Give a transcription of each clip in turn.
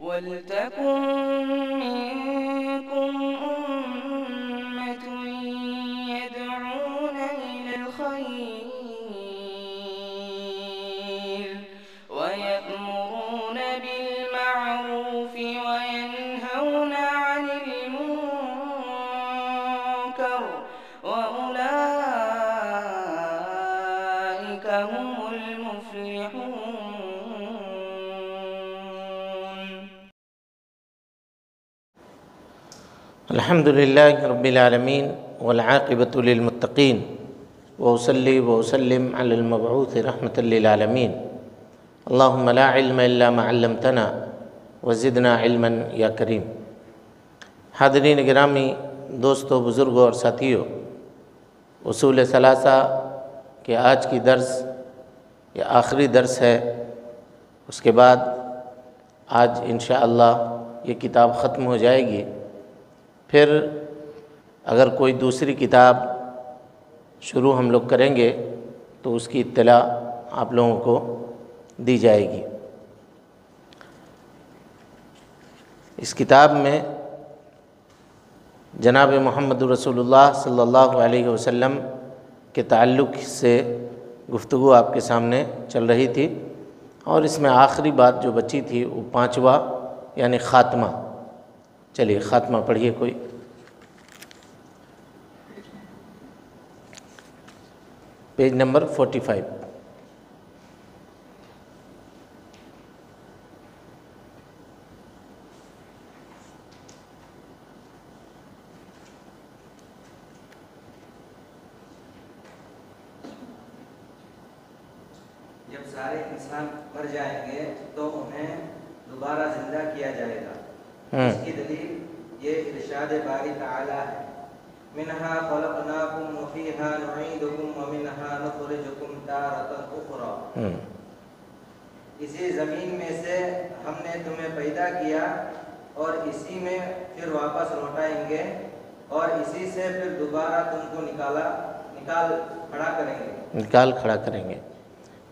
وَلْتَكُن مِّنكُمْ أُمَّةٌ يَدْعُونَ إِلَى الْخَيْرِ وَيَأْمُرُونَ بِالْمَعْرُوفِ وَيَنْهَوْنَ عَنِ الْمُنكَرِ وَأُولَٰئِكَ هُمُ الْمُفْلِحُونَ. الحمد للہ رب العالمین والعاقبۃ للمتقین وأصلی وأسلم علی المبعوث رحمۃ للعالمین اللہم لا علم الا ما علمتنا وزدنا علما یا کریم. حاضرین گرامی، دوستو، بزرگوں اور ساتھیوں، اصول ثلاثہ کے آج کی درس یہ آخری درس ہے. اس کے بعد آج انشاءاللہ یہ کتاب ختم ہو جائے گی. پھر اگر کوئی دوسری کتاب شروع ہم لوگ کریں گے تو اس کی اطلاع آپ لوگوں کو دی جائے گی. اس کتاب میں جناب محمد رسول اللہ صلی اللہ علیہ وسلم کے تعلق سے گفتگو آپ کے سامنے چل رہی تھی، اور اس میں آخری بات جو بچی تھی وہ 5واں یعنی خاتمہ. چلیے خاتمہ پڑھیے کوئی. Page number 45. جب سارے انسان مر جائیں گے تو انہیں دوبارہ زندہ کیا جائے گا. اس کی دلیل یہ ارشاد باری تعالی ہے، منہا خلقناکم وفیہا نعیدکم ومنہا نخرجکم تارۃ اخری. اسی زمین میں سے ہم نے تمہیں پیدا کیا اور اسی میں پھر واپس لوٹائیں گے اور اسی سے پھر دوبارہ تم کو نکال کھڑا کریں گے.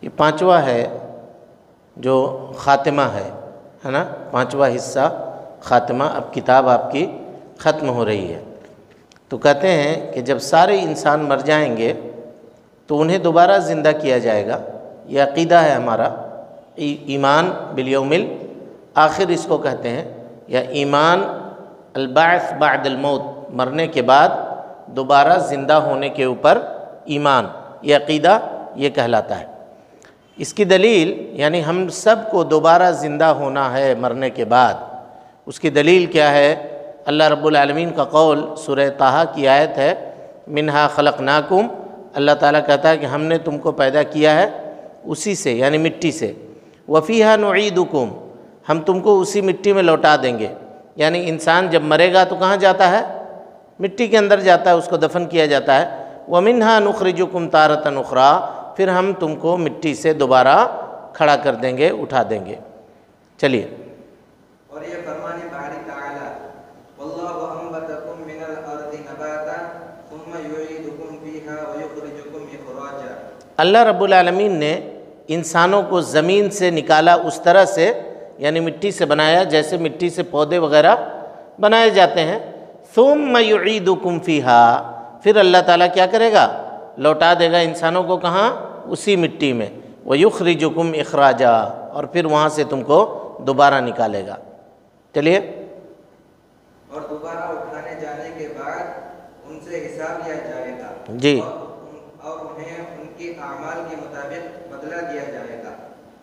یہ 5واں ہے جو خاتمہ ہے نا، 5واں حصہ خاتمہ. اب کتاب آپ کی ختم ہو رہی ہے. تو کہتے ہیں کہ جب سارے انسان مر جائیں گے تو انہیں دوبارہ زندہ کیا جائے گا. یہ عقیدہ ہے ہمارا. ایمان بالیوم آخر اس کو کہتے ہیں، یا ایمان البعث بعد الموت، مرنے کے بعد دوبارہ زندہ ہونے کے اوپر ایمان. یہ عقیدہ یہ کہلاتا ہے. اس کی دلیل یعنی ہم سب کو دوبارہ زندہ ہونا ہے مرنے کے بعد. اس کی دلیل کیا ہے؟ اللہ رب العالمین کا قول سورہ طٰہٰ کی آیت ہے، منہا خلقناکم. اللہ تعالیٰ کہتا ہے کہ ہم نے تم کو پیدا کیا ہے اسی سے یعنی مٹی سے. وفیہا نعیدکم، ہم تم کو اسی مٹی میں لوٹا دیں گے. یعنی انسان جب مرے گا تو کہاں جاتا ہے؟ مٹی کے اندر جاتا ہے، اس کو دفن کیا جاتا ہے. ومنہا نخرجکم تارۃ اخری، پھر ہم تم کو مٹی سے دوبارہ کھڑا کر دیں گے، اٹھا دیں گے. چلیے. اور یہ فرمان باری تعالی، واللہ انبتکم من الارض نباتا ثم یعیدکم فیہا ویخرجکم اخراجا. اللہ رب العالمین نے انسانوں کو زمین سے نکالا اس طرح سے، یعنی مٹی سے بنایا جیسے مٹی سے پودے وغیرہ بنائے جاتے ہیں. ثم یعیدکم فیہا، پھر اللہ تعالیٰ کیا کرے گا؟ لوٹا دے گا انسانوں کو. کہاں؟ اسی مٹی میں. وَيُخْرِجُكُمْ إِخْرَاجًا، اور پھر وہاں سے تم کو دوبارہ نکالے گا. چلیے. اور دوبارہ اٹھانے جانے کے بعد ان سے حساب لیا جائے گا جی، اور انہیں ان کی اعمال کے مطابق بدلہ دیا جائے گا.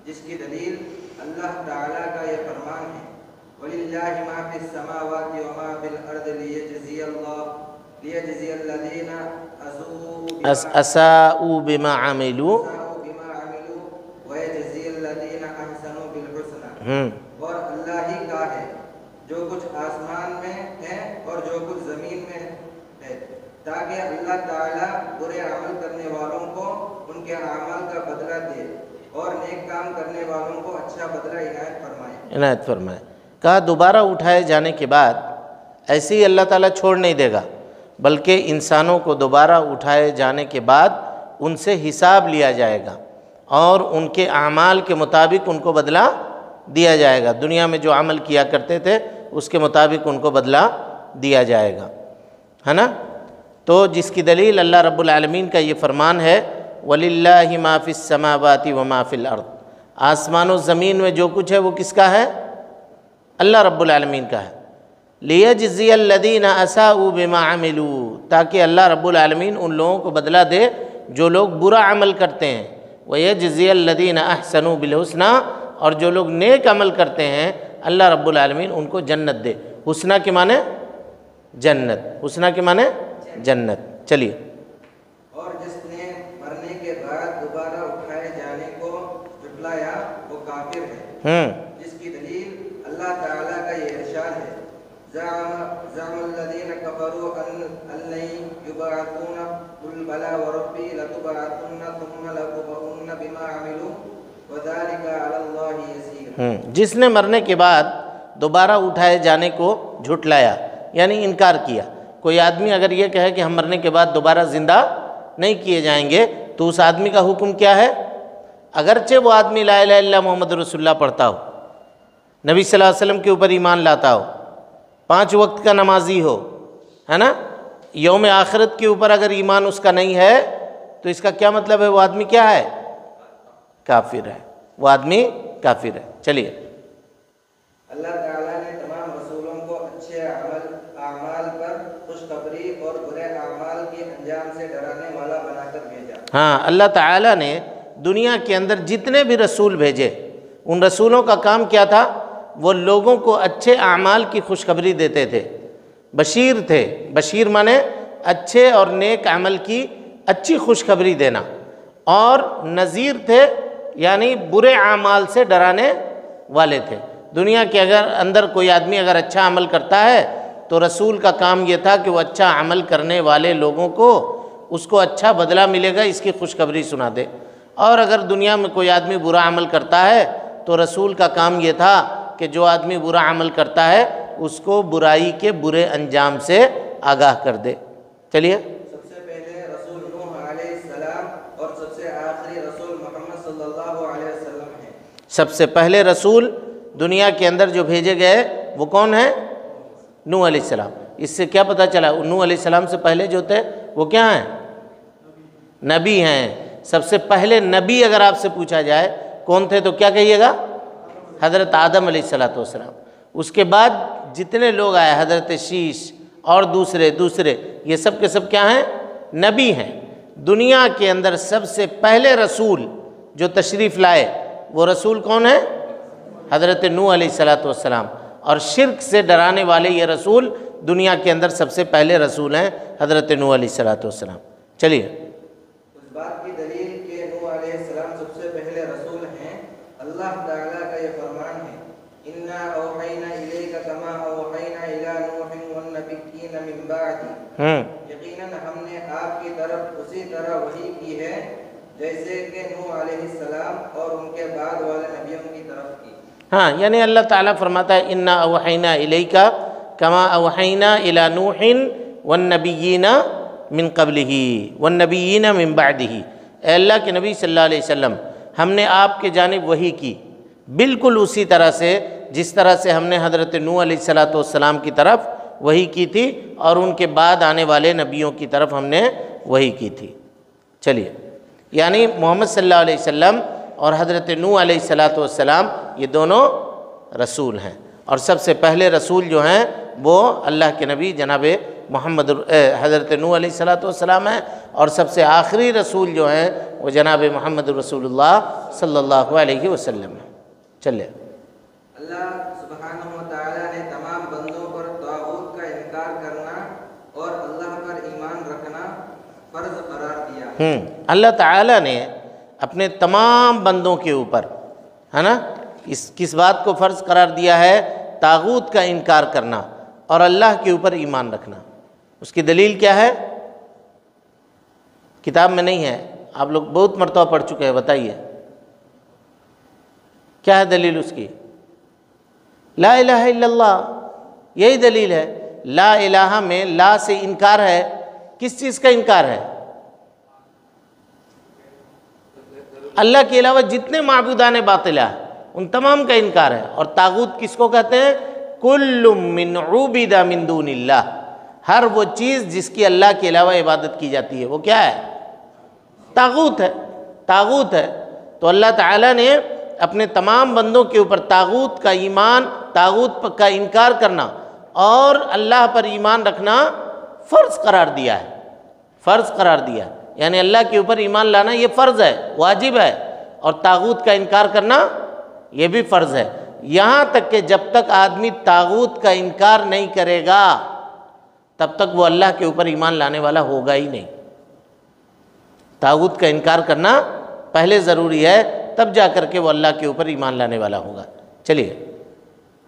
جس کی دلیل اللہ تعالیٰ کا یہ فرمان ہے، وَلِلَّهِ مَا فِي السَّمَاوَاتِ وَمَا فِي الْأَرْضِ لِيَجْزِيَ الَّذِينَ أَسَاءُوا بِمَا عَمِلُوا وَيَجْزِيَ الَّذِينَ أَحْسَنُوا بِالْحُسْنَى. اور اللہ ہی کا ہے جو کچھ آسمان میں ہے اور جو کچھ زمین میں ہے، تاکہ اللہ تعالیٰ برے عمل کرنے والوں کو ان کے اعمال کا بدلہ دے اور نیک کام کرنے والوں کو اچھا بدلہ عنایت فرمائے. کہا دوبارہ اٹھائے جانے کے بعد ایسے ہی اللہ تعالیٰ چھوڑ نہیں دے گا، بلکہ انسانوں کو دوبارہ اٹھائے جانے کے بعد ان سے حساب لیا جائے گا اور ان کے اعمال کے مطابق ان کو بدلہ دیا جائے گا، دنیا میں جو عمل کیا کرتے تھے اس کے مطابق ان کو بدلہ دیا جائے گا، ہے نا۔ تو جس کی دلیل اللہ رب العالمین کا یہ فرمان ہے وَلِلَّهِ مَا فِي السَّمَاوَاتِ وَمَا فِي الْأَرْضِ، آسمان و زمین میں جو کچھ ہے وہ کس کا ہے؟ اللہ رب العالمین کا ہے۔ لِيَجْزِيَ الَّذِينَ أَسَاءُوا بِمَا عَمِلُوا، تاکہ اللہ رب العالمین ان لوگوں کو بدلہ دے جو لوگ برا عمل کرتے ہیں، وَيَجْزِيَ الَّذِينَ أَحْسَنُوا بِالْحُسْنَى، اور جو لوگ نیک عمل کرتے ہیں اللہ رب العالمین ان کو جنت دے۔ حسنہ کے معنی جنت، حسنہ کے معنی جنت۔ چلیے، اور جس نے مرنے کے بعد دوبارہ اٹھائے جانے کو جھٹلایا وہ کافر ہے، جس کی دلیل اللہ تعالیٰ کا یہ ارشاد ہے زعم الذین کفروا ان لن یبعثون قل بلی وربی لتبعثن ثم لتنبؤن بما عملوا وذلک علی اللہ یسیر۔ جس نے مرنے کے بعد دوبارہ اٹھائے جانے کو جھٹلایا یعنی انکار کیا۔ کوئی آدمی اگر یہ کہے کہ ہم مرنے کے بعد دوبارہ زندہ نہیں کیے جائیں گے تو اس آدمی کا حکم کیا ہے؟ اگرچہ وہ آدمی لا الہ الا اللہ محمد رسول اللہ پڑھتا ہو، نبی صلی اللہ علیہ وسلم کے اوپر ایمان لاتا ہو، 5 وقت کا نمازی ہو، ہے نا، یوم آخرت کے اوپر اگر ایمان اس کا نہیں ہے تو اس کا کیا مطلب ہے؟ وہ آدمی کیا ہے؟ کافر ہے، وہ آدمی کافر ہے۔ چلیے، اللہ تعالیٰ نے تمام رسولوں کو اچھے اعمال پر خوشخبری اور برے اعمال کے انجام سے ڈرانے والا بنا کر بھیجا۔ ہاں، اللہ تعالیٰ نے دنیا کے اندر جتنے بھی رسول بھیجے ان رسولوں کا کام کیا تھا؟ وہ لوگوں کو اچھے اعمال کی خوشخبری دیتے تھے، بشیر تھے، بشیر مانے اچھے اور نیک عمل کی اچھی خوشخبری دینا، اور نذیر تھے یعنی برے اعمال سے ڈرانے والے تھے۔ دنیا کے اندر کوئی آدمی اگر اچھا عمل کرتا ہے تو رسول کا کام یہ تھا کہ وہ اچھا عمل کرنے والے لوگوں کو اس کو اچھا بدلہ ملے گا اس کی خوشخبری سنا دے، اور اگر دنیا میں کوئی آدمی برا عمل کرتا ہے تو رسول کا کام یہ تھا کہ جو آدمی برا عمل کرتا ہے اس کو برائی کے برے انجام سے آگاہ کر دے۔ چلیے، سب سے پہلے رسول نوح علیہ السلام اور سب سے آخری رسول محمد صلی اللہ علیہ وسلم ہیں۔ سب سے پہلے رسول دنیا کے اندر جو بھیجے گئے وہ کون ہیں؟ نوح علیہ السلام۔ اس سے کیا پتہ چلا؟ نوح علیہ السلام سے پہلے جو تھے وہ کیا ہیں؟ نبی ہیں۔ سب سے پہلے نبی اگر آپ سے پوچھا جائے کون تھے تو کیا کہیے گا؟ حضرت آدم علیہ السلام۔ اس کے بعد جتنے لوگ آئے، حضرت شیش اور دوسرے یہ سب کے سب کیا ہیں؟ نبی ہیں۔ دنیا کے اندر سب سے پہلے رسول جو تشریف لائے وہ رسول کون ہے؟ حضرت نوح علیہ السلام۔ اور شرک سے ڈرانے والے یہ رسول دنیا کے اندر سب سے پہلے رسول ہیں، حضرت نوح علیہ السلام۔ چلیے، اس بات کی دلیل کہ نوح علیہ السلام سب سے پہلے رسول ہیں اللہ تعالیٰ کا یہ فرمان ہے اِنَّا أَوْحَيْنَا إِلَيْكَ كَمَا أَوْحَيْنَا إِلَى نُوحٍ وَالنَّبِيِّينَ مِن بَعْدِهِ، یقیناً ہم نے آپ کی طرف اسی طرح وحی کی ہے جیسے کہ نوح علیہ السلام اور ان کے بعد والے نبیوں کی طرف کی۔ ہاں، یعنی اللہ تعالیٰ فرماتا ہے اِنَّا أَوْحَيْنَا إِلَيْكَ كَمَا أَوْحَيْنَا إِلَى نُوحٍ وَالنَّبِيِّينَ من قبلہ والنبیین من بعدہ، اے اللہ کے نبی صلی اللہ علیہ وسلم ہم نے آپ کے جانب وحی کی بالکل اسی طرح سے جس طرح سے ہم نے حضرت نوح علیہ السلام کی طرف وحی کی تھی اور ان کے بعد آنے والے نبیوں کی طرف ہم نے وحی کی تھی۔ چلیے، یعنی محمد صلی اللہ علیہ وسلم اور حضرت نوح علیہ السلام یہ دونوں رسول ہیں، اور سب سے پہلے رسول جو ہیں وہ اللہ کے نبی جناب محمد حضرت نوح علیہ السلام ہیں، اور سب سے آخری رسول جو ہیں وہ جناب محمد رسول اللہ صلی اللہ علیہ وسلم ہیں۔ چلے، اللہ سبحانہ و تعالیٰ نے تمام بندوں پر طاغوت کا انکار کرنا اور اللہ پر ایمان رکھنا فرض قرار دیا۔ اللہ تعالیٰ نے اپنے تمام بندوں کے اوپر، ہے نا، کس بات کو فرض قرار دیا ہے؟ طاغوت کا انکار کرنا اور اللہ کے اوپر ایمان رکھنا۔ اس کی دلیل کیا ہے؟ کتاب میں نہیں ہے، آپ لوگ بہت مرتبہ پڑھ چکے ہیں، بتائیے کیا ہے دلیل اس کی؟ لا الہ الا اللہ، یہی دلیل ہے۔ لا الہ میں لا سے انکار ہے، کس چیز کا انکار ہے؟ اللہ کے علاوہ جتنے معبودان باطلہ ان تمام کا انکار ہے۔ اور طاغوت کس کو کہتے ہیں؟ کل من عبد من دون اللہ، ہر وہ چیز جس کی اللہ کے علاوہ عبادت کی جاتی ہے وہ کیا ہے؟ طاغوت ہے، طاغوت ہے۔ تو اللہ تعالیٰ نے اپنے تمام بندوں کے اوپر طاغوت کا ایمان، طاغوت کا انکار کرنا اور اللہ پر ایمان رکھنا فرض قرار دیا ہے، فرض قرار دیا ہے۔ یعنی اللہ کے اوپر ایمان لانا یہ فرض ہے، واجب ہے، اور طاغوت کا انکار کرنا یہ بھی فرض ہے۔ یہاں تک کہ جب تک آدمی طاغوت کا انکار نہیں کرے گا تب تک وہ اللہ کے اوپر ایمان لانے والا ہوگا ہی نہیں۔ طاغوت کا انکار کرنا پہلے ضروری ہے، تب جا کر کے وہ اللہ کے اوپر ایمان لانے والا ہوگا۔ چلیے،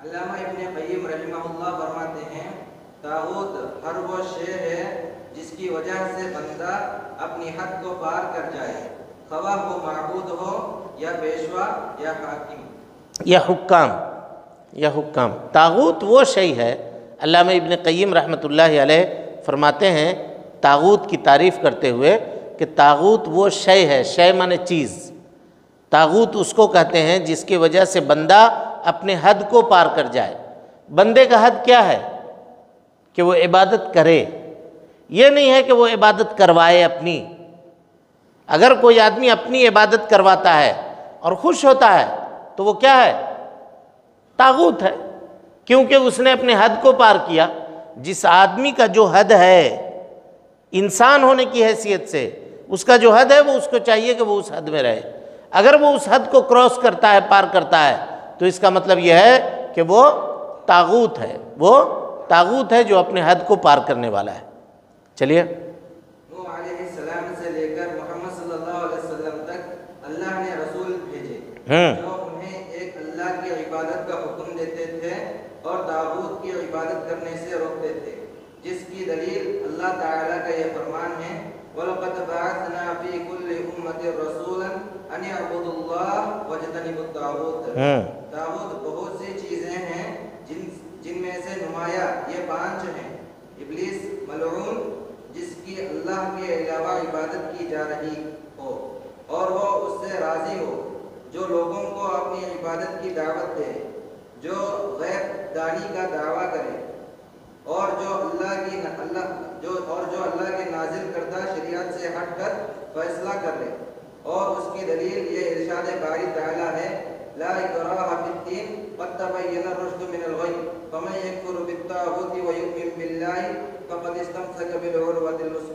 علامہ ابن قیم رحمہ اللہ فرماتے ہیں طاغوت ہر وہ شے ہے جس کی وجہ سے بندہ اپنی حد کو پار کر جائے، خواہ وہ معبود ہو یا پیشوا یا حاکم یا حکام، یا حکام۔ طاغوت وہ شے ہے، علامہ ابن قیم رحمۃ اللہ علیہ فرماتے ہیں طاغوت کی تعریف کرتے ہوئے کہ طاغوت وہ شے ہے، شے مانے چیز، طاغوت اس کو کہتے ہیں جس کی وجہ سے بندہ اپنے حد کو پار کر جائے۔ بندے کا حد کیا ہے؟ کہ وہ عبادت کرے، یہ نہیں ہے کہ وہ عبادت کروائے اپنی۔ اگر کوئی آدمی اپنی عبادت کرواتا ہے اور خوش ہوتا ہے تو وہ کیا ہے؟ طاغوت ہے، کیونکہ اس نے اپنے حد کو پار کیا۔ جس آدمی کا جو حد ہے انسان ہونے کی حیثیت سے، اس کا جو حد ہے وہ اس کو چاہیے کہ وہ اس حد میں رہے۔ اگر وہ اس حد کو کراس کرتا ہے، پار کرتا ہے، تو اس کا مطلب یہ ہے کہ وہ طاغوت ہے، وہ طاغوت ہے جو اپنے حد کو پار کرنے والا ہے۔ چلیے، نوح علیہ السلام سے لے کر محمد صلی اللہ علیہ وسلم تک اللہ نے رسول بھیجے جو انہیں ایک اللہ کی عبادت کا حکم دیتے تھے اور طاغوت کی عبادت کرنے سے روکتے تھے، جس کی دلیل اللہ تعالیٰ کا یہ فرمان ہے وَلَقَدْ بَعَثْنَا فِي كُلِّ أُمَّةٍ رَسُولًا أَنِ اعْبُدُوا اللَّهَ وَاجْتَنِبُوا الطَّاغُوتَ۔ طاغوت بہت سی چیزیں ہیں جن میں سے نمایاں یہ 5 ہیں: ابلیس ملعون جس کی اللہ کے علاوہ عبادت کی جا رہی ہو اور وہ اس سے راضی ہو، جو لوگوں کو اپنی عبادت کی دعوت دے، جو غیر دانی کا دعویٰ کرے، اور جو اللہ کے نازل کردہ شریعت سے ہٹ کر فیصلہ کر لے۔ اور اس کی دلیل یہ ارشاد باری تعالیٰ ہے لا اکراہ فی الدین قد تبین الرشد من الغی فمن یکفر بالطاغوت ویؤمن باللہ فقد استمسک بالعروۃ الوثقی۔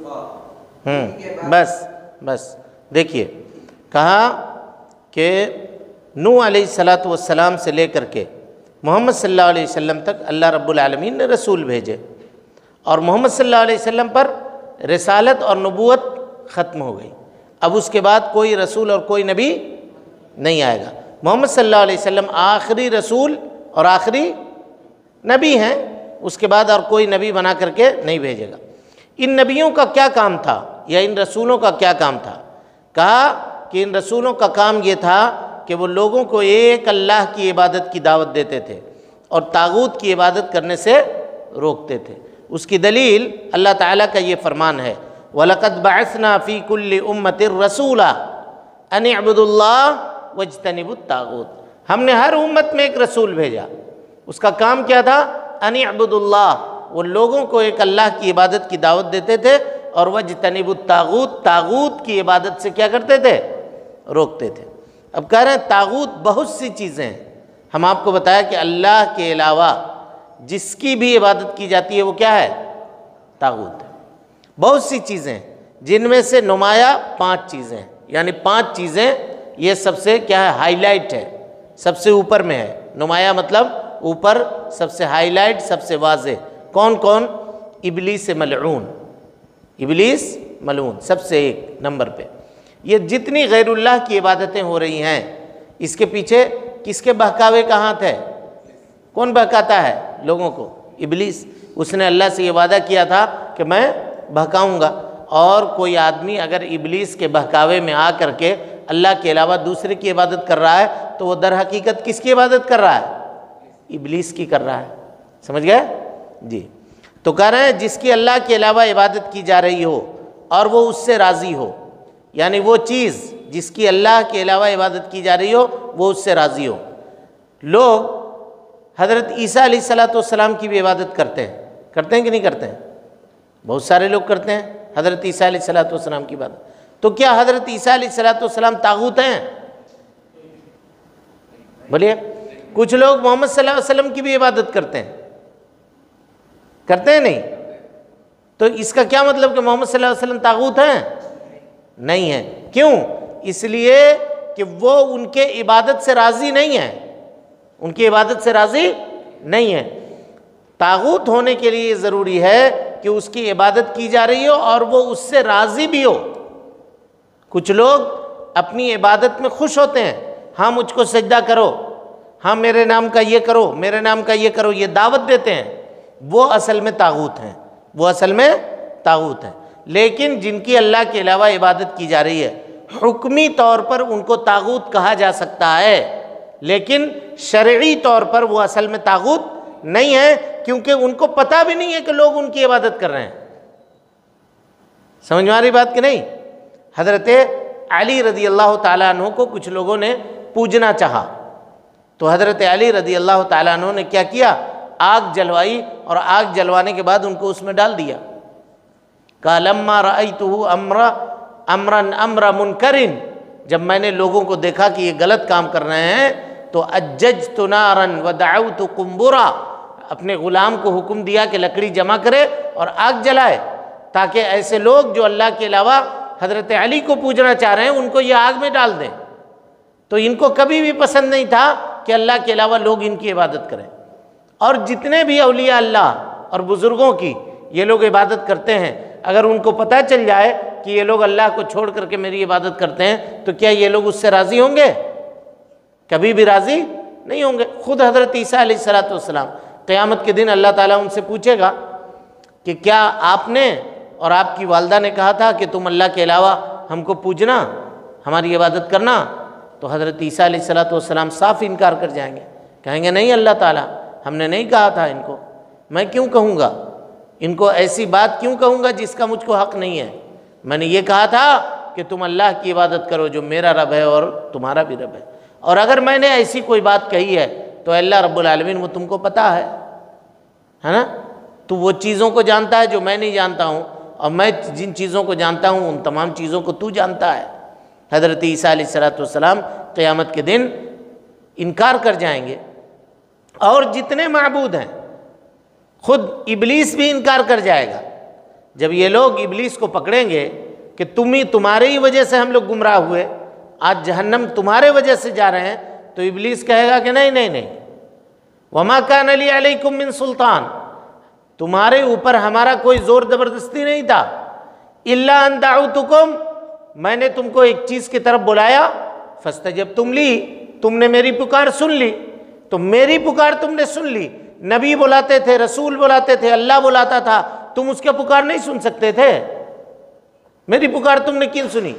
بس دیکھیے، کہا کہ نوح علیہ السلام سے لے کر کے محمد صلی اللہ علیہ وسلم تک اللہ رب العالمین نے رسول بھیجے، اور محمد صلی اللہ علیہ وسلم پر رسالت اور نبوت ختم ہو گئی۔ اب اس کے بعد کوئی رسول اور کوئی نبی نہیں آئے گا۔ محمد صلی اللہ علیہ وسلم آخری رسول اور آخری نبی ہیں، اس کے بعد اور کوئی نبی بنا کر کے نہیں بھیجے گا۔ ان نبیوں کا کیا کام تھا، یا ان رسولوں کا کیا کام تھا؟ کہا کہ ان رسولوں کا کام یہ تھا کہ وہ لوگوں کو ایک اللہ کی عبادت کی دعوت دیتے تھے اور طاغوت کی عبادت کرنے سے روکتے تھے۔ اس کی دلیل اللہ تعالیٰ کا یہ فرمان ہے وَلَقَدْ بَعَثْنَا فِي كُلِّ أُمَّةٍ رَسُولًا أَنِ اعْبُدُوا اللَّهَ وَاجْتَنِبُوا الطَّاغُوتَ۔ ہم نے ہر امت میں ایک رسول بھیجا، اس کا کام کیا تھا؟ أَنِ اعْبُدُوا اللَّهَ، وہ لوگوں کو ایک اللہ کی عبادت کی دعوت دیتے تھے، اور وَاجْتَنِبُوا الطَّاغُوتَ، طاغوت کی عبادت سے کیا کرتے تھے؟ روکتے تھے۔ اب کہہ رہے ہیں طاغوت بہت سی چیزیں ہیں۔ ہم آپ کو بتایا کہ اللہ کے علاوہ جس کی بھی عبادت کی جاتی ہے وہ کیا ہے؟ طاغوت ہے۔ بہت سی چیزیں جن میں سے نمایاں 5 چیزیں ہیں، یعنی 5 چیزیں یہ سب سے کیا ہے؟ ہائی لائٹ ہے، سب سے اوپر میں ہے۔ نمایاں مطلب اوپر، سب سے ہائی لائٹ، سب سے واضح۔ کون کون؟ ابلیس ملعون، ابلیس ملعون سب سے 1 نمبر پہ۔ یہ جتنی غیر اللہ کی عبادتیں ہو رہی ہیں، اس کے پیچھے کس کے بہکاوے کا ہاتھ ہے؟ کون بہکاتا ہے لوگوں کو؟ ابلیس۔ اس نے اللہ سے یہ وعدہ کیا تھا کہ میں بہکاؤں گا، اور کوئی آدمی اگر ابلیس کے بہکاوے میں آ کر کے اللہ کے علاوہ دوسرے کی عبادت کر رہا ہے تو وہ در حقیقت کس کی عبادت کر رہا ہے؟ ابلیس کی کر رہا ہے۔ سمجھ گئے جی؟ تو کہہ رہے ہیں جس کی اللہ کے علاوہ عبادت کی جا رہی ہو اور وہ اس سے راضی ہو، یعنی وہ چیز جس کی اللہ کے علاوہ عبادت کی جا رہی ہو وہ اس سے راضی ہو۔ لوگ حضرت عیسیٰ علیہ السلام کی بھی عبادت کرتے ہیں کہ نہیں کرتے ہیں؟ بہت سارے لوگ کرتے ہیں حضرت عیسیٰ علیہ السلام کی عبادت۔ تو کیا حضرت عیسیٰ علیہ السلام طاغوت ہیں؟ بولیے۔ کچھ لوگ محمد صلی اللہ علیہ وسلم کی بھی عبادت کرتے ہیں نہیں؟ تو اس کا کیا مطلب کہ محمد صلی اللہ علیہ وسلم طاغوت ہیں؟ نہیں ہیں۔ کیوں؟ اس لیے کہ وہ ان کے عبادت سے راضی نہیں ہیں، ان کی عبادت سے راضی نہیں ہیں۔ طاغوت ہونے کے لیے ضروری ہے کہ اس کی عبادت کی جا رہی ہو اور وہ اس سے راضی بھی ہو۔ کچھ لوگ اپنی عبادت میں خوش ہوتے ہیں، ہاں مجھ کو سجدہ کرو، ہاں میرے نام کا یہ کرو، میرے نام کا یہ کرو، یہ دعوت دیتے ہیں، وہ اصل میں طاغوت ہیں، لیکن جن کی اللہ کے علاوہ عبادت کی جا رہی ہے حکمی طور پر ان کو طاغوت کہا جا سکتا ہے، لیکن شرعی طور پر وہ اصل میں طاغوت نہیں ہے، کیونکہ ان کو پتہ بھی نہیں ہے کہ لوگ ان کی عبادت کر رہے ہیں۔ سمجھ میں آ رہی بات کہ نہیں؟ حضرت علی رضی اللہ تعالیٰ عنہ کو کچھ لوگوں نے پوجنا چاہا، تو حضرت علی رضی اللہ تعالیٰ عنہ نے کیا کیا؟ آگ جلوائی، اور آگ جلوانے کے بعد ان کو اس میں ڈال دیا۔ قال لما رأیتہ امرا منکرن، جب میں نے لوگوں کو دیکھا کہ یہ غلط کام کر رہے ہیں تو اججت نارا ودعوت قنبرا، اپنے غلام کو حکم دیا کہ لکڑی جمع کرے اور آگ جلائے، تاکہ ایسے لوگ جو اللہ کے علاوہ حضرت علی کو پوجنا چاہ رہے ہیں ان کو یہ آگ میں ڈال دیں۔ تو ان کو کبھی بھی پسند نہیں تھا کہ اللہ کے علاوہ لوگ ان کی عبادت کریں، اور جتنے بھی اولیاء اللہ اور بزرگوں کی یہ لوگ عبادت کرتے ہیں، اگر ان کو پتہ چل جائے کہ یہ لوگ اللہ کو چھوڑ کر کے میری عبادت کرتے ہیں تو کیا یہ لوگ اس سے راضی ہوں گے؟ کبھی بھی راضی نہیں ہوں گے۔ خود حضرت عیسیٰ علیہ السلام قیامت کے دن اللہ تعالیٰ ان سے پوچھے گا کہ کیا آپ نے اور آپ کی والدہ نے کہا تھا کہ تم اللہ کے علاوہ ہم کو پوجنا، ہماری عبادت کرنا؟ تو حضرت عیسیٰ علیہ السلام صاف انکار کر جائیں گے، کہیں گے نہیں اللہ تعالیٰ، ہم نے نہیں کہا تھا ان کو، میں کیوں کہوں گا ان کو ایسی بات، کیوں کہوں گا جس کا مجھ کو حق نہیں ہے؟ میں نے یہ کہا تھا کہ تم اللہ کی عبادت کرو جو میرا رب ہے اور تمہارا بھی رب ہے، اور اگر میں نے ایسی کوئی بات کہی ہے تو اللہ رب العالمین وہ تم کو پتہ ہے نا، تو وہ چیزوں کو جانتا ہے جو میں نہیں جانتا ہوں، اور میں جن چیزوں کو جانتا ہوں ان تمام چیزوں کو تو جانتا ہے۔ حضرت عیسیٰ علیہ السلام قیامت کے دن انکار کر جائیں گے، اور جتنے معبود ہیں، خود ابلیس بھی انکار کر جائے گا۔ جب یہ لوگ ابلیس کو پکڑیں گے کہ تمہارے ہی وجہ سے ہم لوگ گمراہ ہوئے، آج جہنم تمہارے وجہ سے جا رہے ہیں، تو ابلیس کہے گا کہ نہیں، وما کان لی علیکم من سلطان، تمہارے اوپر ہمارا کوئی زور زبردستی نہیں تھا، الا ان دعوتکم، میں نے تم کو ایک چیز کی طرف بلایا، فاستجبتم لی، تم نے میری پکار سن لی، تو میری پکار تم نے سن لی، نبی بلاتے تھے، رسول بلاتے تھے، اللہ بلاتا تھا، تم اس کا پکار نہیں سن سکتے تھے؟ میری پکار تم نے کیوں سنی؟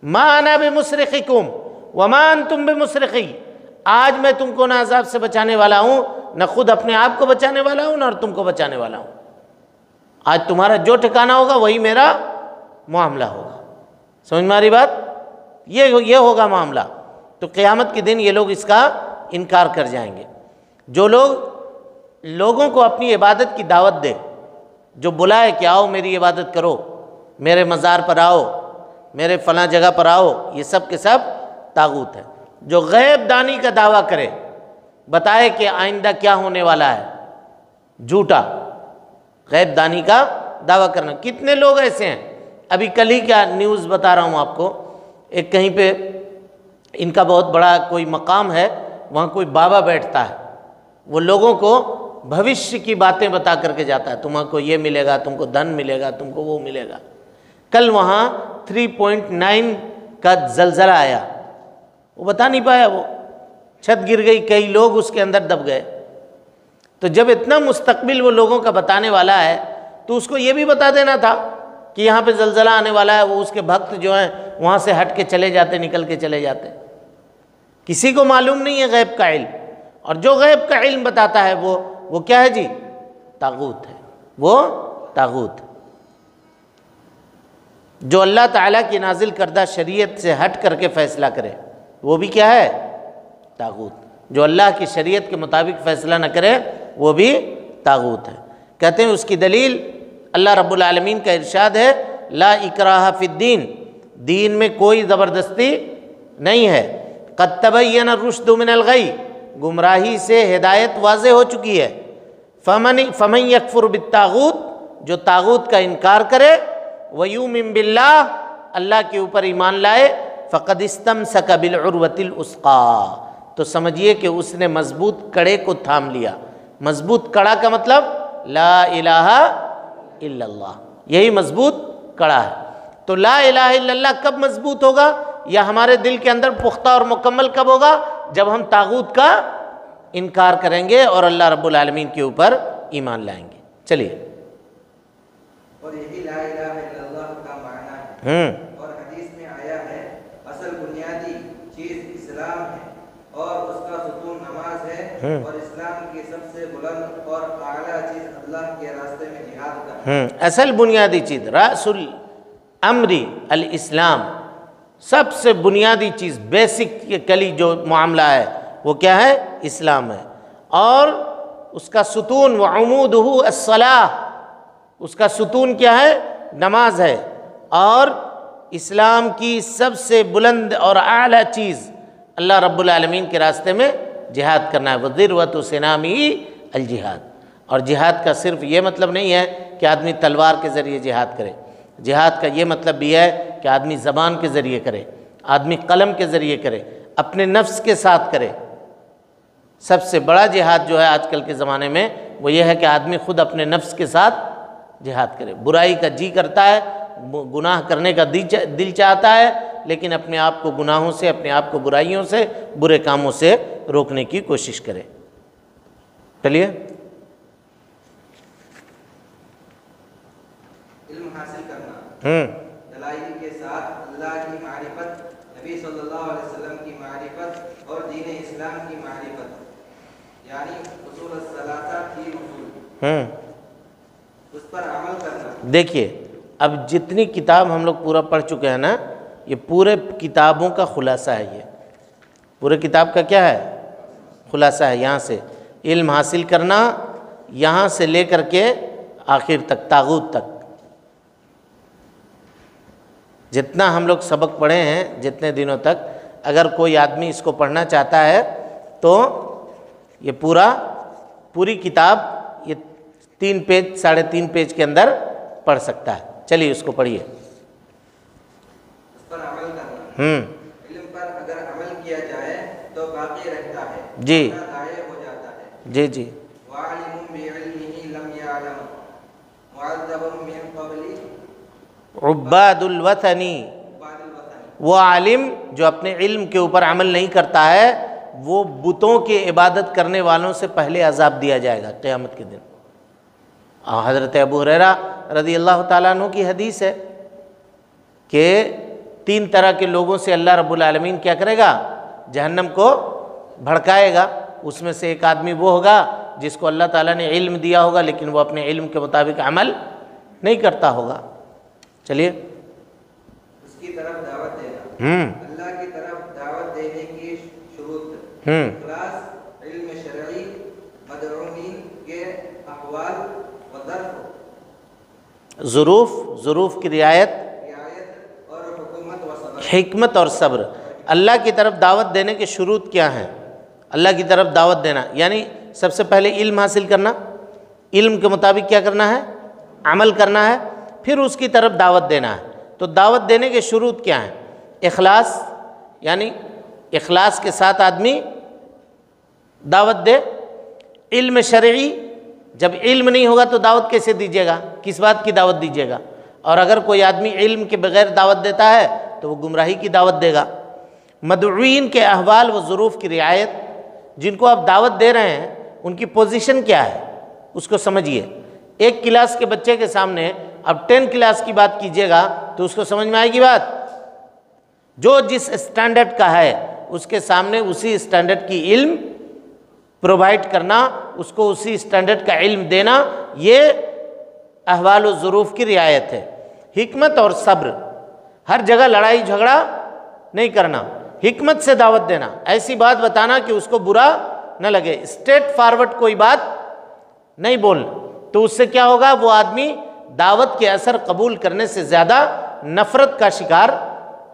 ما انا بمصرخکم وما انتم بمصرخی، آج میں تم کو نہ عذاب سے بچانے والا ہوں، نہ خود اپنے آپ کو بچانے والا ہوں، نہ اور تم کو بچانے والا ہوں۔ آج تمہارا جو ٹھکانہ ہوگا وہی میرا معاملہ ہوگا۔ سمجھ میں آ رہی بات؟ یہ ہوگا معاملہ۔ تو قیامت کے دن یہ لوگ اس کا انکار کر جائیں گے۔ جو لوگ لوگوں کو اپنی عبادت کی دعوت دے، جو بلائے کہ آؤ میری عبادت کرو، میرے مزار پر آؤ، میرے فلاں جگہ پر آؤ، یہ سب کے سب طاغوت ہے۔ جو غیب دانی کا دعویٰ کرے، بتائے کہ آئندہ کیا ہونے والا ہے، جھوٹا غیب دانی کا دعویٰ کرنا۔ کتنے لوگ ایسے ہیں، ابھی کل ہی کیا نیوز بتا رہا ہوں آپ کو، ایک کہیں پہ ان کا بہت بڑا کوئی مقام ہے، وہاں کوئی بابا بیٹھتا ہے، وہ لوگوں کو بھوشیہ کی باتیں بتا کر کے جاتا ہے، تم کو یہ ملے گا، تم کو دھن ملے گا، تم کو وہ ملے گا۔ کل وہاں 3.9 کا زلزلہ آیا، وہ بتا نہیں پایا، وہ چھت گر گئی، کئی لوگ اس کے اندر دب گئے۔ تو جب اتنا مستقبل وہ لوگوں کا بتانے والا ہے تو اس کو یہ بھی بتا دینا تھا کہ یہاں پہ زلزلہ آنے والا ہے، وہ اس کے بھکت جو ہیں وہاں سے ہٹ کے چلے جاتے، نکل کے چلے جاتے۔ کسی کو معلوم نہیں ہے غیب کا علم، اور جو غیب کا علم بتاتا ہے وہ کیا ہے جی؟ طاغوت ہے، وہ طاغوت۔ جو اللہ تعالیٰ کی نازل کردہ شریعت سے ہٹ کر کے فیصلہ کرے وہ بھی کیا ہے؟ طاغوت۔ جو اللہ کی شریعت کے مطابق فیصلہ نہ کرے وہ بھی طاغوت ہے۔ کہتے ہیں اس کی دلیل اللہ رب العالمین کا ارشاد ہے لا اکراہ فی الدین، دین میں کوئی زبردستی نہیں ہے۔ قد تبین الرشد من الغی، گمراہی سے ہدایت واضح ہو چکی ہے۔ فمن یکفر بالطاغوت، جو طاغوت کا انکار کرے، ویؤمن باللہ، اللہ کے اوپر ایمان لائے، فقد استمسک بالعروۃ الوثقی، تو سمجھیے کہ اس نے مضبوط کڑے کو تھام لیا۔ مضبوط کڑا کا مطلب لا الہ الا اللہ، یہی مضبوط کڑا ہے۔ تو لا الہ الا اللہ کب مضبوط ہوگا، یا ہمارے دل کے اندر پختہ اور مکمل کب ہوگا، جب ہم طاغوت کا انکار کریں گے اور اللہ رب العالمین کے اوپر ایمان لائیں گے۔ چلیے، اور یہی لا الہ الا اللہ کا معنی ہے، اور حدیث میں آیا ہے اصل بنیادی چیز اسلام ہے اور اس کا ستون نماز ہے، اور اسلام کی سب سے بلند اور اعلیٰ چیز اللہ کے راستے میں جہاد کرنا۔ اصل بنیادی چیز، رأس الامر الاسلام، سب سے بنیادی چیز، بیسک کلی جو معاملہ ہے وہ کیا ہے، اسلام ہے، اور اس کا ستون وعمودہ الصلاۃ، اس کا ستون کیا ہے، نماز ہے، اور اسلام کی سب سے بلند اور اعلیٰ چیز اللہ رب العالمین کے راستے میں جہاد کرنا ہے۔ وَذِرْوَةُ سِنَامِهِ الجہاد، اور جہاد کا صرف یہ مطلب نہیں ہے کہ آدمی تلوار کے ذریعے جہاد کرے، جہاد کا یہ مطلب بھی ہے کہ آدمی زبان کے ذریعے کرے، آدمی قلم کے ذریعے کرے، اپنے نفس کے ساتھ کرے۔ سب سے بڑا جہاد جو ہے آج کل کے زمانے میں وہ یہ ہے کہ آدمی خود اپنے نفس کے ساتھ جہاد کرے۔ برائی کا جی کرتا ہے، گناہ کرنے کا دل چاہتا ہے، لیکن اپنے آپ کو گناہوں سے، اپنے آپ کو برائیوں سے، برے کاموں سے روکنے کی کوشش کرے۔ چلیے، علم حاصل کرنا، دلائل کے ساتھ اللہ کی معرفت، نبی صلی اللہ علیہ وسلم کی معرفت اور دین اسلام کی معرفت، یعنی اصول الثلاثہ کی اصول، اس پر عمل کرنا۔ دیکھیے، اب جتنی کتاب ہم لوگ پورا پڑھ چکے ہیں نا، یہ پورے کتابوں کا خلاصہ ہے، یہ پورے کتاب کا کیا ہے، خلاصہ ہے۔ یہاں سے علم حاصل کرنا، یہاں سے لے کر کے آخر تک، طاغوت تک، جتنا ہم لوگ سبق پڑھے ہیں جتنے دنوں تک، اگر کوئی آدمی اس کو پڑھنا چاہتا ہے تو یہ پوری کتاب یہ 3 پیج 3.5 پیج کے اندر پڑھ سکتا ہے۔ چلیے اس کو پڑھیے۔ اس پر عمل کرنا، علم پر اگر عمل کیا جائے تو باقی رہتا ہے، جی، ضائع ہو جاتا ہے۔ جی جی، وَعَلِمٌ بِعِلْمِهِ لَمْ يَعْلَمْ مُعَذَّبٌ مِّن قَبْلِ عباد الوطنی، وہ عالم جو اپنے علم کے اوپر عمل نہیں کرتا ہے، وہ بتوں کی عبادت کرنے والوں سے پہلے عذاب دیا جائے گا قیامت کے دن۔ حضرت ابو ہریرہ رضی اللہ تعالیٰ عنہ کی حدیث ہے کہ 3 طرح کے لوگوں سے اللہ رب العالمین کیا کرے گا، جہنم کو بھڑکائے گا۔ اس میں سے ایک آدمی وہ ہوگا جس کو اللہ تعالیٰ نے علم دیا ہوگا، لیکن وہ اپنے علم کے مطابق عمل نہیں کرتا ہوگا۔ چلیے، اس کی طرف دعوت دینا، اللہ کی طرف دعوت دینے کی شروط، اخلاص، علم شرعی، مدعوین کے احوال و ظرف، ظروف کی رعایت اور حکومت و صبر، حکمت اور صبر۔ اللہ کی طرف دعوت دینے کے شروط کیا ہیں؟ اللہ کی طرف دعوت دینا یعنی سب سے پہلے علم حاصل کرنا، علم کے مطابق کیا کرنا ہے، عمل کرنا ہے، پھر اس کی طرف دعوت دینا ہے۔ تو دعوت دینے کے شروط کیا ہیں؟ اخلاص، یعنی اخلاص کے ساتھ آدمی دعوت دے۔ علم شرعی، جب علم نہیں ہوگا تو دعوت کیسے دیجیے گا، کس بات کی دعوت دیجیے گا؟ اور اگر کوئی آدمی علم کے بغیر دعوت دیتا ہے تو وہ گمراہی کی دعوت دے گا۔ مدعوین کے احوال و ظروف کی رعایت، جن کو آپ دعوت دے رہے ہیں ان کی پوزیشن کیا ہے اس کو سمجھیے۔ ایک کلاس کے بچے کے سامنے اب 10 کلاس کی بات کیجیے گا تو اس کو سمجھ میں آئے گی بات؟ جو جس اسٹینڈرڈ کا ہے اس کے سامنے اسی اسٹینڈرڈ کی علم پرووائڈ کرنا، اس کو اسی اسٹینڈرڈ کا علم دینا، یہ احوال و ظروف کی رعایت ہے۔ حکمت اور صبر، ہر جگہ لڑائی جھگڑا نہیں کرنا، حکمت سے دعوت دینا، ایسی بات بتانا کہ اس کو برا نہ لگے، اسٹریٹ فارورڈ کوئی بات نہیں بولنا، تو اس سے کیا ہوگا، وہ آدمی دعوت کے اثر قبول کرنے سے زیادہ نفرت کا شکار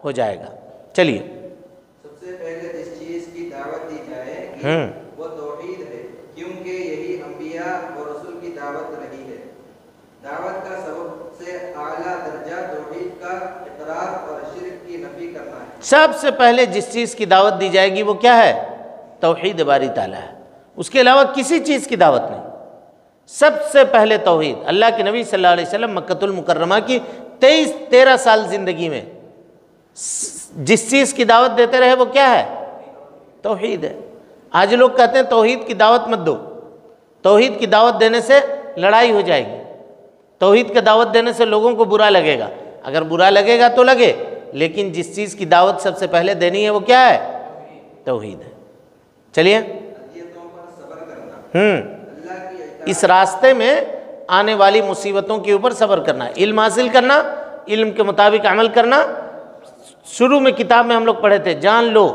ہو جائے گا۔ چلیے، سب سے پہلے جس چیز کی دعوت دی جائے گی وہ توحید ہے، کیونکہ یہی انبیاء اور رسول کی دعوت رہی ہے۔ دعوت کا سب سے اعلیٰ درجہ توحید کا اقرار اور شرک کی نفی کرنا ہے۔ سب سے پہلے جس چیز کی دعوت دی جائے گی وہ کیا ہے؟ توحید باری تعالیٰ ہے، اس کے علاوہ کسی چیز کی دعوت نہیں، سب سے پہلے توحید۔ اللہ کے نبی صلی اللہ علیہ وسلم مکۃ المکرمہ کی 13 سال زندگی میں جس چیز کی دعوت دیتے رہے وہ کیا ہے؟ توحید ہے۔ آج لوگ کہتے ہیں توحید کی دعوت مت دو، توحید کی دعوت دینے سے لڑائی ہو جائے گی، توحید کی دعوت دینے سے لوگوں کو برا لگے گا۔ اگر برا لگے گا تو لگے، لیکن جس چیز کی دعوت سب سے پہلے دینی ہے وہ کیا ہے؟ توحید ہے۔ چلیے، اس راستے میں آنے والی مصیبتوں کے اوپر صبر کرنا، علم حاصل کرنا، علم کے مطابق عمل کرنا۔ شروع میں کتاب میں ہم لوگ پڑھے تھے، جان لو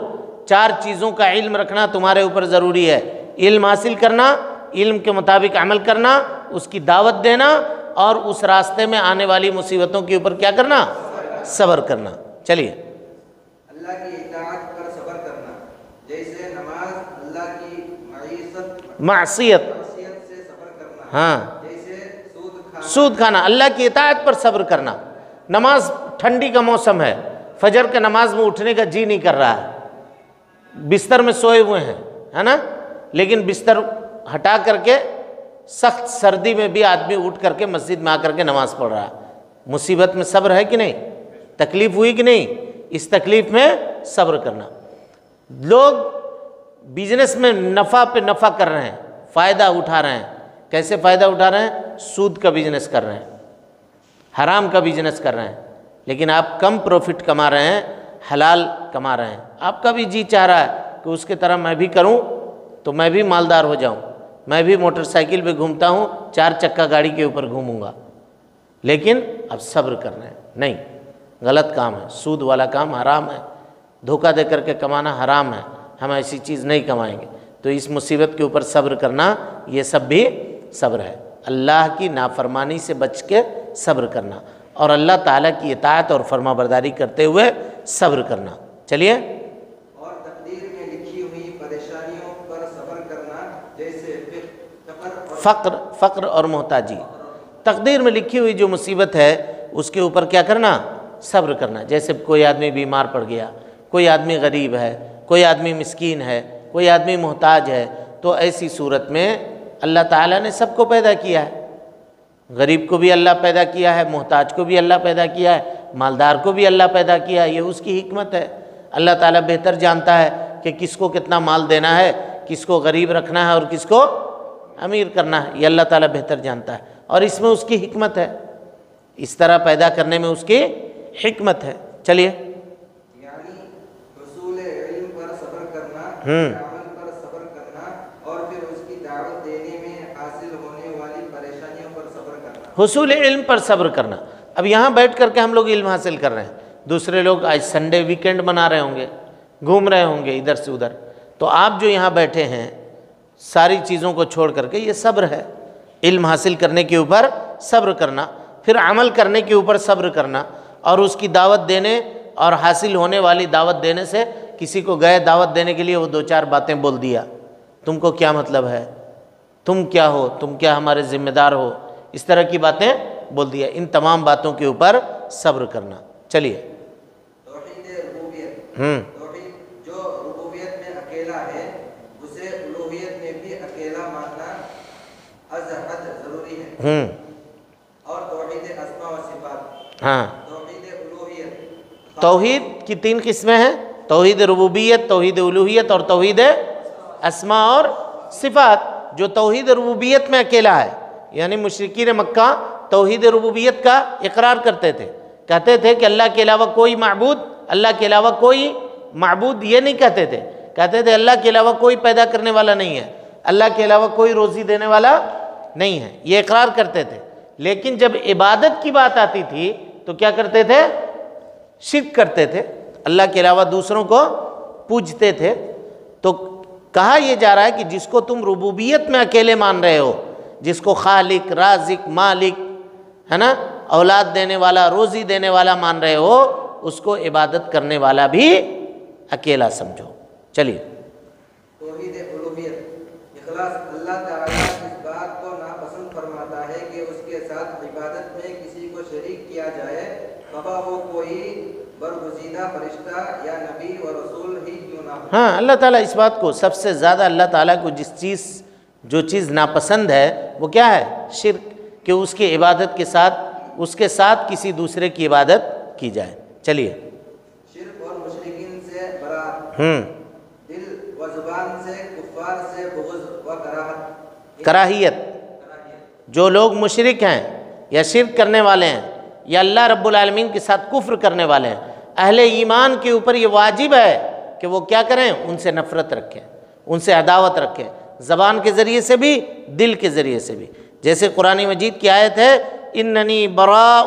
4 چیزوں کا علم رکھنا تمہارے اوپر ضروری ہے، علم حاصل کرنا، علم کے مطابق عمل کرنا، اس کی دعوت دینا، اور اس راستے میں آنے والی مصیبتوں کے اوپر کیا کرنا؟ صبر کرنا۔ چلیے، اللہ کی اطاعت پر صبر کرنا، جیسے نماز، اللہ کی معصیت سے صبر کرنا، ہاں، جیسے سود کھانا، اللہ کی اطاعت پر صبر کرنا۔ نماز، ٹھنڈی کا موسم ہے، فجر کے نماز میں اٹھنے کا جی نہیں کر رہا ہے، بستر میں سوئے ہوئے ہیں، ہے نا، لیکن بستر ہٹا کر کے سخت سردی میں بھی آدمی اٹھ کر کے مسجد میں آ کر کے نماز پڑھ رہا ہے۔ مصیبت میں صبر ہے کہ نہیں؟ تکلیف ہوئی کہ نہیں؟ اس تکلیف میں صبر کرنا۔ لوگ بزنس میں نفع پہ نفع کر رہے ہیں، فائدہ اٹھا رہے ہیں۔ کیسے فائدہ اٹھا رہے ہیں؟ سود کا بزنس کر رہے ہیں، حرام کا بزنس کر رہے ہیں، لیکن آپ کم پروفٹ کما رہے ہیں، حلال کما رہے ہیں۔ آپ کا بھی جی چاہ رہا ہے کہ اس کی طرح میں بھی کروں تو میں بھی مالدار ہو جاؤں، میں بھی موٹر سائیکل پہ گھومتا ہوں، 4 چکا گاڑی کے اوپر گھوموں گا، لیکن اب صبر کرنا ہے۔ نہیں، غلط کام ہے، سود والا کام حرام ہے، دھوکہ دے کر کے کمانا حرام ہے، ہم ایسی چیز نہیں کمائیں گے۔ تو اس مصیبت کے اوپر صبر کرنا، یہ سب بھی صبر ہے۔ اللہ کی نافرمانی سے بچ کے صبر کرنا، اور اللہ تعالیٰ کی اطاعت اور فرما برداری کرتے ہوئے صبر کرنا۔ چلیے، اور تقدیر میں لکھی ہوئی پریشانیوں پر صبر کرنا، جیسے فقر اور محتاجی۔ تقدیر میں لکھی ہوئی جو مصیبت ہے اس کے اوپر کیا کرنا؟ صبر کرنا۔ جیسے کوئی آدمی بیمار پڑ گیا، کوئی آدمی غریب ہے، کوئی آدمی مسکین ہے، کوئی آدمی محتاج ہے، تو ایسی صورت میں اللہ تعالیٰ نے سب کو پیدا کیا ہے، غریب کو بھی اللہ پیدا کیا ہے، محتاج کو بھی اللہ پیدا کیا ہے، مالدار کو بھی اللہ پیدا کیا ہے۔ یہ اس کی حکمت ہے۔ اللہ تعالیٰ بہتر جانتا ہے کہ کس کو کتنا مال دینا ہے، کس کو غریب رکھنا ہے اور کس کو امیر کرنا ہے، یہ اللہ تعالیٰ بہتر جانتا ہے، اور اس میں اس کی حکمت ہے، اس طرح پیدا کرنے میں اس کی حکمت ہے۔ چلیے، یعنی حصول علم پر صبر کرنا، عمل پر صبر کرنا، اور پھر اس کی دعوت دینے میں حاصل ہونے والی پریشانیوں پر صبر کرنا۔ حصول علم پر صبر کرنا۔ اب یہاں بیٹھ کر کے ہم لوگ علم حاصل کر رہے ہیں، دوسرے لوگ آج سنڈے ویکینڈ منا رہے ہوں گے، گھوم رہے ہوں گے ادھر سے ادھر، تو آپ جو یہاں بیٹھے ہیں ساری چیزوں کو چھوڑ کر کے، یہ صبر ہے۔ علم حاصل کرنے کے اوپر صبر کرنا، پھر عمل کرنے کے اوپر صبر کرنا، اور اس کی دعوت دینے اور حاصل ہونے والی دعوت دینے سے، کسی کو گئے دعوت دینے کے لیے، وہ 2-4 باتیں بول دیا، تم کو کیا مطلب ہے، تم کیا ہو، تم کیا ہمارے ذمہ دار ہو، اس طرح کی باتیں بول دیا۔ ان تمام باتوں کے اوپر صبر کرنا۔ چلیے، توحید ربوبیت، توحید جو ربوبیت میں اکیلا ہے اسے الوہیت میں بھی اکیلا ماننا از حد ضروری ہے۔ اور توحید اسماء و صفات، ہاں، توحید الوہیت، توحید کی 3 قسمیں ہیں، توحید ربوبیت، توحید الوہیت اور توحید اسماء اور صفات۔ جو توحید ربوبیت میں اکیلا ہے، یعنی مشرکین مکہ توحید ربوبیت کا اقرار کرتے تھے، کہتے تھے کہ اللہ کے علاوہ کوئی معبود، اللہ کے علاوہ کوئی معبود، یہ نہیں کہتے تھے، کہتے تھے اللہ کے علاوہ کوئی پیدا کرنے والا نہیں ہے، اللہ کے علاوہ کوئی روزی دینے والا نہیں ہے، یہ اقرار کرتے تھے۔ لیکن جب عبادت کی بات آتی تھی تو کیا کرتے تھے؟ شرک کرتے تھے، اللہ کے علاوہ دوسروں کو پوجتے تھے، تو کہا یہ جا رہا ہے کہ جس کو تم ربوبیت میں اکیلے مان رہے ہو، جس کو خالق، رازق، مالک، ہے نا، اولاد دینے والا، روزی دینے والا مان رہے ہو، اس کو عبادت کرنے والا بھی اکیلا سمجھو۔ چلیے، توحید الوہیت، اخلاص۔ اللہ تعالیٰ اس بات کو ناپسند فرماتا ہے کہ اس کے ساتھ عبادت میں کسی کو شریک کیا جائے، خواہ وہ کوئی برگزیدہ فرشتہ یا نبی و رسول ہی کیوں نہ ہو۔ ہاں، اللہ تعالیٰ اس بات کو سب سے زیادہ، اللہ تعالیٰ کو جو چیز ناپسند ہے وہ کیا ہے؟ شرک، کہ اس کی عبادت کے ساتھ، اس کے ساتھ کسی دوسرے کی عبادت کی جائے۔ چلیے، شرک اور مشرکین سے برات، دل و زبان سے کفار سے بغض و کراہیت۔ جو لوگ مشرک ہیں یا شرک کرنے والے ہیں یا اللہ رب العالمین کے ساتھ کفر کرنے والے ہیں، اہل ایمان کے اوپر یہ واجب ہے کہ وہ کیا کریں؟ ان سے نفرت رکھیں، ان سے عداوت رکھیں، زبان کے ذریعے سے بھی، دل کے ذریعے سے بھی۔ جیسے قرآن مجید کی آیت ہے، اننی براء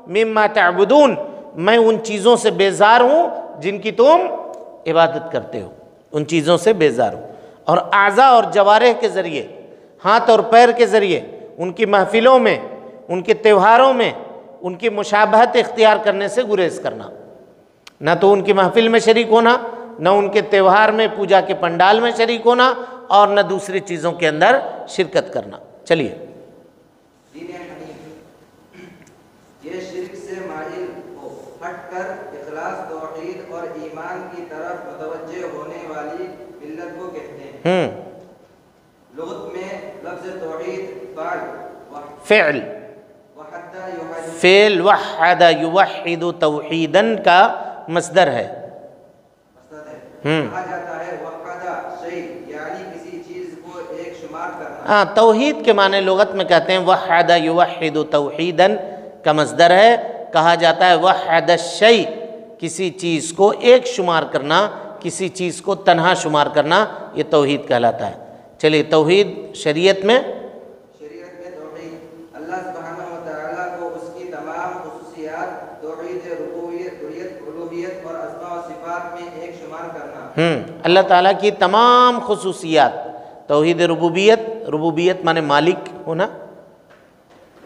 مما تعبدون، میں ان چیزوں سے بیزار ہوں جن کی تم عبادت کرتے ہو، ان چیزوں سے بیزار ہوں۔ اور اعضاء اور جوارح کے ذریعے، ہاتھ اور پیر کے ذریعے، ان کی محفلوں میں، ان کے تہواروں میں ان کی مشابہت اختیار کرنے سے گریز کرنا، نہ تو ان کی محفل میں شریک ہونا، نہ ان کے تہوار میں، پوجا کے پنڈال میں شریک ہونا، اور نہ دوسری چیزوں کے اندر شرکت کرنا۔ چلیے، دین حنیف، یہ شرک سے مائل ہو، ہٹ کر اخلاص، توحید اور ایمان کی طرف متوجہ ہونے والی ملت کو کہتے ہیں۔ لغت میں لفظ توحید فعل فعل وحد یوحد توحیدن کا مصدر ہے۔ کہا جاتا ہے وحد شیء، یعنی کسی چیز کو ایک شمار کرنا۔ ہاں، توحید کے معنی لغت میں کہتے ہیں وحد یوحد توحیدن کا مصدر ہے۔ کہا جاتا ہے وحد الشیء، کسی چیز کو ایک شمار کرنا، کسی چیز کو تنہا شمار کرنا، یہ توحید کہلاتا ہے۔ چلیے، توحید شریعت میں توحید اللہ سبحانہ و تعالیٰ کو اس کی تمام خصوصیات، توحید ربوبیت، الوہیت اور اسماء و صفات میں ایک شمار کرنا۔ اللہ تعالیٰ کی تمام خصوصیات، توحید ربوبیت مانے مالک ہونا،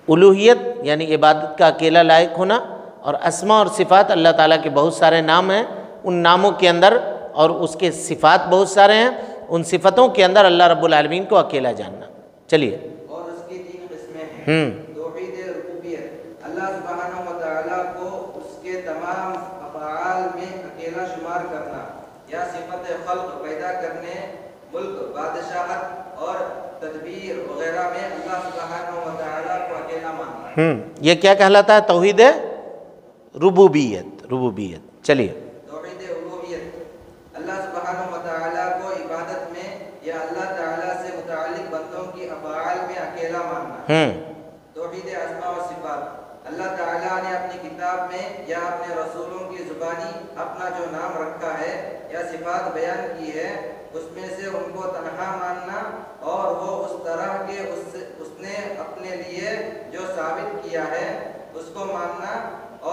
الوہیت یعنی عبادت کا اکیلا لائق ہونا، اور اسماء اور صفات، اللہ تعالیٰ کے بہت سارے نام ہیں، ان ناموں کے اندر اور اس کے صفات بہت سارے ہیں، ان صفتوں کے اندر اللہ رب العالمین کو اکیلا جاننا۔ چلیے، اور اس کی 3 قسمیں ہیں۔ توحید ربوبیت، اللہ سبحانہ و تعالیٰ کو اس کے تمام افعال میں اکیلا شمار کرنا، یا صفت خلق، پیدا کرنے، ملک، بادشاہت اور تدبیر وغیرہ میں اللہ سبحانہ و تعالیٰ کو اکیلا ماننا۔ یہ کیا کہلاتا ہے؟ توحید ربوبیت۔ چلیے، توحید الوہیت، اللہ سبحانہ و تعالیٰ کو عبادت میں یا اللہ تعالیٰ سے متعلق بندوں کی افعال میں اکیلا ماننا۔ توحید اسماء و صفات، اللہ تعالیٰ نے اپنی کتاب میں یا اپنے رسولوں کی زبانی اپنا جو نام رکھا ہے یا صفات بیان کی ہے، اس میں سے ان کو تنہا ماننا، اور وہ اس طرح کے اس نے اپنے لیے جو ثابت کیا ہے اس کو ماننا،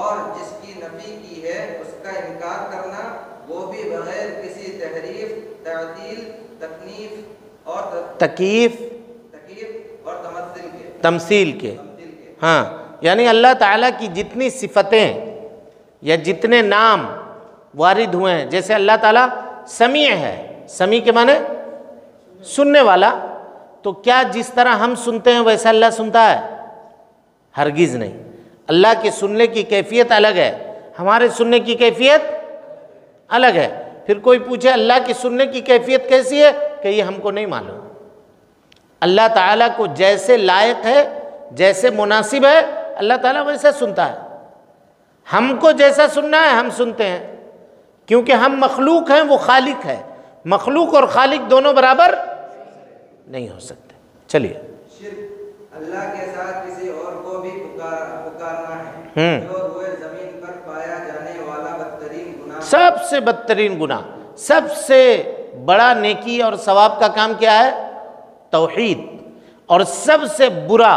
اور جس کی نفی کی ہے اس کا انکار کرنا، وہ بھی بغیر کسی تحریف، تعطیل، تکییف اور تمثیل کے۔ ہاں، یعنی اللہ تعالیٰ کی جتنی صفتیں یا جتنے نام وارد ہوئے ہیں، جیسے اللہ تعالیٰ سمیع ہے، سمیع کے معنی سننے والا، تو کیا جس طرح ہم سنتے ہیں ویسا اللہ سنتا ہے؟ ہرگز نہیں۔ اللہ کے سننے کی کیفیت الگ ہے، ہمارے سننے کی کیفیت الگ ہے۔ پھر کوئی پوچھے اللہ کی سننے کی کیفیت کیسی ہے، کہ یہ ہم کو نہیں معلوم۔ اللہ تعالیٰ کو جیسے لائق ہے، جیسے مناسب ہے، اللہ تعالیٰ ویسا سنتا ہے۔ ہم کو جیسا سننا ہے ہم سنتے ہیں، کیونکہ ہم مخلوق ہیں، وہ خالق ہے۔ مخلوق اور خالق دونوں برابر نہیں ہو سکتے۔ چلیے، شرک، اللہ کے ساتھ کسی اور کو بھی پکارنا ہے، جو روئے زمین پر پایا جانے والا بدترین گناہ، سب سے بدترین گناہ، سب سے بڑا نیکی اور ثواب کا کام کیا ہے؟ توحید۔ اور سب سے برا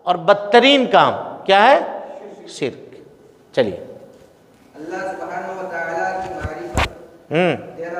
اور بدترین کام کیا ہے؟ شرک۔ چلیے، اللہ سبحانہ و تعالیٰ کی معرفت، تیرا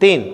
3।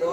2